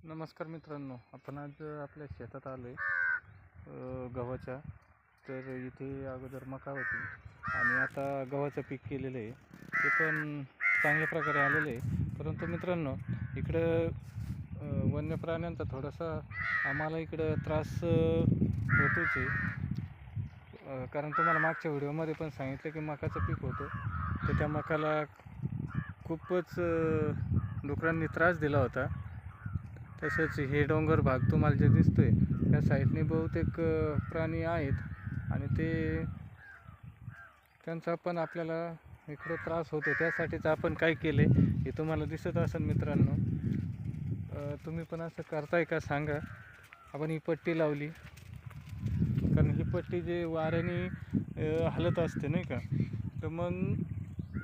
नमस्कार मित्रांनो, आपण आज आपल्या शेतात आलो आहे गव्हाच्या. तर इथे अगोदर मका होती आणि आता गव्हाचं पीक केलेलं आहे. ते पण चांगल्या प्रकारे आलेलं आहे. परंतु मित्रांनो, इकडं वन्य प्राण्यांचा थोडासा आम्हाला इकडं त्रास होतोच आहे. कारण तुम्हाला मागच्या व्हिडिओमध्ये पण सांगितलं की मकाचं पीक होतं, तर त्या मकाला खूपच डुकरांनी त्रास दिला होता. तसंच हे डोंगर भाग तुम्हाला जे दिसतोय त्या साईडने बहुतेक प्राणी आहेत आणि त्यांचा पण आपल्याला इकडे त्रास होतो. त्यासाठीच आपण काय केले हे तुम्हाला दिसत असेल मित्रांनो. तुम्ही पण असं करताय का सांगा. आपण ही पट्टी लावली कारण ही पट्टी जे वाऱ्याने हलत असते नाही का, तर मग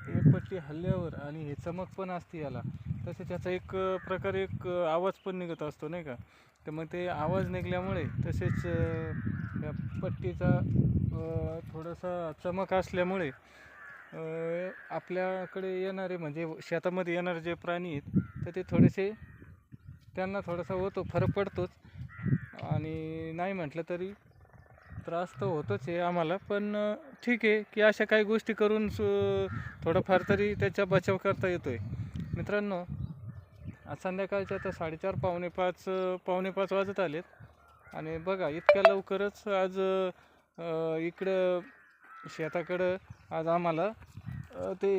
ही पट्टी हल्ल्यावर आणि हे चमक पण असते याला, तसे त्याचा एक प्रकारे एक आवाज पण निघत असतो नाही का. तर मग ते आवाज निघाल्यामुळे तसेच या पट्टीचा थोडासा चमक असल्यामुळे आपल्याकडे येणारे म्हणजे शेतामध्ये येणारे जे प्राणी आहेत तर ते थोडेसे त्यांना थोडासा होतो, फरक पडतोच. आणि नाही म्हटलं तरी त्रास तर होतोच आहे आम्हाला, पण ठीक आहे की अशा काही गोष्टी करून थोडंफार तरी त्याचा बचाव करता येतो आहे मित्रांनो. आज संध्याकाळच्या तर 4:30 पावणे 5 वाजत आलेत आणि बघा इतक्या लवकरच आज इकडं शेताकडं आज आम्हाला ते